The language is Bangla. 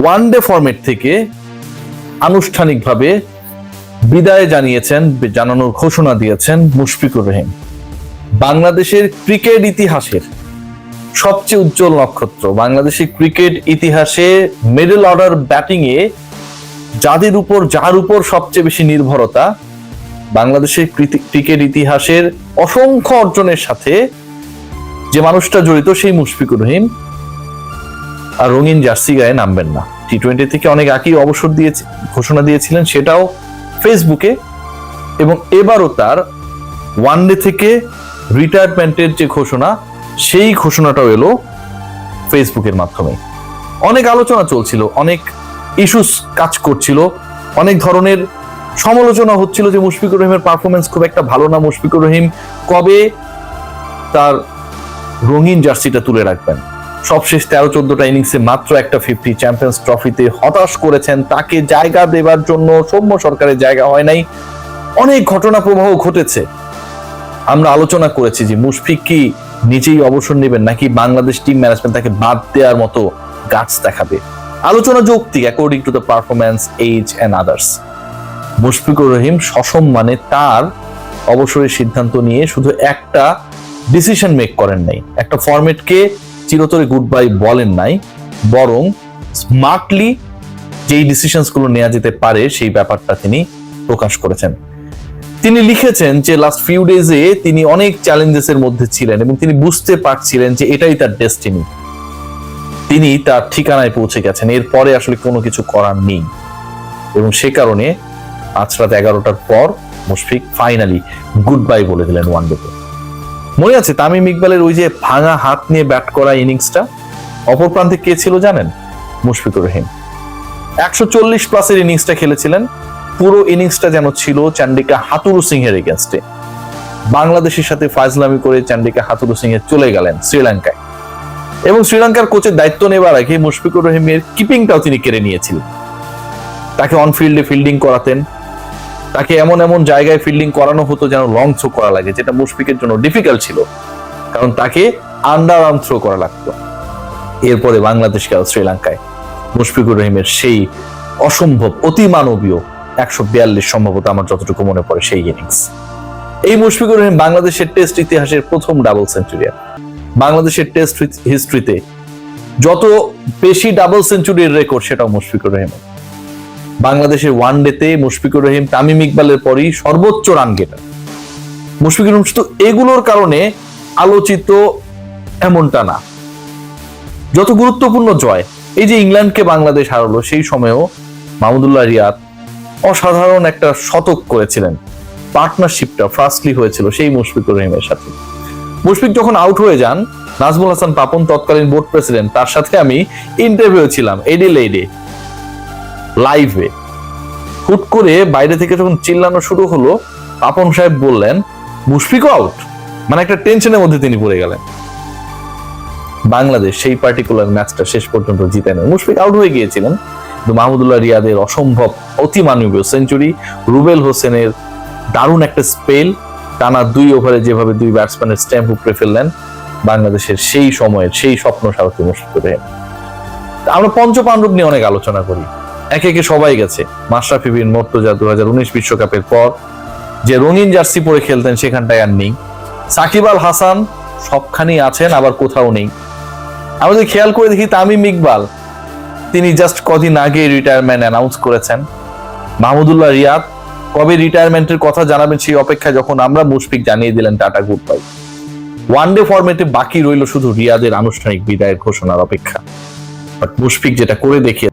ওয়ানডে ফরম্যাট থেকে আনুষ্ঠানিকভাবে বিদায় জানানোর ঘোষণা দিয়েছেন মুশফিকুর রহিম। বাংলাদেশের ক্রিকেট ইতিহাসের সবচেয়ে উজ্জ্বল নক্ষত্র, বাংলাদেশের ক্রিকেট ইতিহাসে মিডল অর্ডার ব্যাটিং এ যার উপর সবচেয়ে বেশি নির্ভরতা, বাংলাদেশের ক্রিকেট ইতিহাসের অসংখ্য অর্জনের সাথে যে মানুষটা জড়িত সেই মুশফিকুর রহিম আর রঙিন জার্সি গায়ে নামবেন না। টি-20 থেকে অনেক আগেই অবসর ঘোষণা দিয়েছিলেন, সেটাও ফেসবুকে, এবং এবারও তার ওয়ানডে থেকে রিটায়ারমেন্টের যে ঘোষণা, সেই ঘোষণাটাও এলো ফেসবুকের মাধ্যমে। অনেক আলোচনা চলছিল, অনেক ইস্যুস কাজ করছিল, অনেক ধরনের সমালোচনা হচ্ছিল যে মুশফিকুর রহিমের পারফরমেন্স খুব একটা ভালো না, মুশফিকুর রহিম কবে তার রঙিন জার্সিটা তুলে রাখবেন। সবশেষ 13-14টা ইনিংসে মাত্র একটা 50, চ্যাম্পিয়ন্স ট্রফিতে হতাশ করেছেন, তাকে জায়গা দেবার জন্য সৌম্য সরকারের জায়গা হয় নাই। অনেক ঘটনা প্রবাহ ঘটেছে। আমরা আলোচনা করেছি যে মুশফিক কি নিজেই অবসর নেবেন নাকি বাংলাদেশ টিম ম্যানেজমেন্ট তাকে বাদ দেওয়ার মতো গাটস দেখাবে। আলোচনা যৌক্তিক according to the performance, age and others. Mushfiqur Rahim সসম্মানে তার অবসরের সিদ্ধান্ত নিয়ে শুধু একটা ডিসিশন মেক করেন নাই, একটা ফরম্যাটকে চিরতরে গুড বাই বলেন নাই, বরং স্মার্টলি যেই ডিসিশনস গুলো নেওয়া যেতে পারে সেই ব্যাপারটা তিনি প্রকাশ করেছেন। তিনি লিখেছেন যে লাস্ট ফিউ ডেজে তিনি অনেক চ্যালেঞ্জেস এর মধ্যে ছিলেন এবং তিনি বুঝতে পারছিলেন যে এটাই তার ডেস্টিনি, তিনি তার ঠিকানায় পৌঁছে গেছেন, এরপরে আসলে কোনো কিছু করার নেই। এবং সে কারণে আজ রাত 11টার পর মুশফিক ফাইনালি গুড বাই বলে দিলেন ওয়ানডেতে। মনে আছে তামিম ইকবালের ওই যে ভাঙা হাত নিয়ে ব্যাট করা ইনিংসটা? অপর প্রান্তে কে ছিল জানেন? মুশফিকুর রহিম। 140 প্লাসের ইনিংসটা খেলেছিলেন। পুরো ইনিংসটা যেন ছিল চান্ডিকা হাথুরু সিং এর এগেইনস্টে। বাংলাদেশের সাথে ফাজলামি করে চান্ডিকা হাথুরু সিং এ চলে গেলেন শ্রীলঙ্কায়, এবং শ্রীলঙ্কার কোচের দায়িত্ব নেবার আগে মুশফিকুর রহিমের কিপিংটাও তিনি কেড়ে নিয়েছিলেন। তাকে অনফিল্ডে ফিল্ডিং করাতেন, তাকে এমন এমন জায়গায় ফিল্ডিং করানো হতো যেন লং থ্রো করা লাগে, যেটা মুশফিকের জন্য ডিফিকাল্ট ছিল, কারণ তাকে আন্ডার আর্ম থ্রো করা লাগতো। এরপরে বাংলাদেশ গেল শ্রীলঙ্কায়, মুশফিকুর রহিমের সেই অসম্ভব অতিমানবীয় 142 সম্ভবত আমার যতটুকু মনে পড়ে সেই ইনিংস। এই মুশফিকুর রহিম বাংলাদেশের টেস্ট ইতিহাসের প্রথম ডাবল সেঞ্চুরিয়ান। বাংলাদেশের টেস্ট হিস্ট্রিতে যত বেশি ডাবল সেঞ্চুরির রেকর্ড সেটাও মুশফিকুর রহিমের। বাংলাদেশের ওয়ানডেতে মুশফিকুর রহিম তামিম ইকবালের পরই সর্বোচ্চ রান গেটার। মুশফিকুর রহিম শুধু এগুলোর কারণে আলোচিত এমনটা না, যত গুরুত্বপূর্ণ জয়, এই যে ইংল্যান্ডকে বাংলাদেশ হারালো সেই সময়েও মাহমুদুল্লাহ রিয়াদ অসাধারণ একটা শতক করেছিলেন। পার্টনারশিপটা ফার্স্টলি হয়েছিল সেই মুশফিকুর রহিমের সাথে। মুশফিক যখন আউট হয়ে যান, নাজমুল হাসান পাপন তৎকালীন বোর্ড প্রেসিডেন্ট, তার সাথে আমি ইন্টারভিউ ছিলাম এডিলেইডে লাইভে। হুট করে বাইরে থেকে যখন চিল্লানো শুরু হলো, পাপন সাহেব বললেন মুশফিক আউট, মানে একটা টেনশনের মধ্যে তিনি পড়ে গেলেন। বাংলাদেশ সেই পার্টিকুলার ম্যাচটা শেষ পর্যন্ত জিতে নেয়। মুশফিক আউট হয়ে গিয়েছিলেন, কিন্তু মাহমুদুল্লাহ রিয়াদের অসম্ভব অতিমানবীয় সেঞ্চুরি, রুবেল হোসেনের দারুণ একটা স্পেল, টানা 2 ওভারে যেভাবে 2 ব্যাটসম্যানের স্ট্যাম্প উপরে ফেললেন, বাংলাদেশের সেই সময়ের সেই স্বপ্ন সারথি মুশফিকুর রহিম। আমরা পঞ্চপাণ্ডব নিয়ে অনেক আলোচনা করি, একে একে সবাই গেছে। মাশরাফি বিন মুর্তজা 2019 বিশ্বকাপের পর যে রঙিন জার্সি পরে খেলতেন সেখানটায় আর নেই। সাকিব আল হাসান সবখানেই আছেন, আবার কোথাও নেই। আমাদের খেয়াল করে দেখি তামিম ইকবাল, তিনি জাস্ট কদিন আগে রিটায়ারমেন্ট অ্যানাউন্স করেছেন। মাহমুদুল্লাহ রিয়াদ কবে রিটায়ারমেন্টের কথা জানাবেন সেই অপেক্ষায় যখন আমরা, মুশফিক জানিয়ে দিলেন টাটা গুড বাই। ওয়ানডে ফরম্যাটে বাকি রইল শুধু রিয়াদের আনুষ্ঠানিক বিদায়ের ঘোষণার অপেক্ষা। বাট মুশফিক যেটা করে দেখিয়ে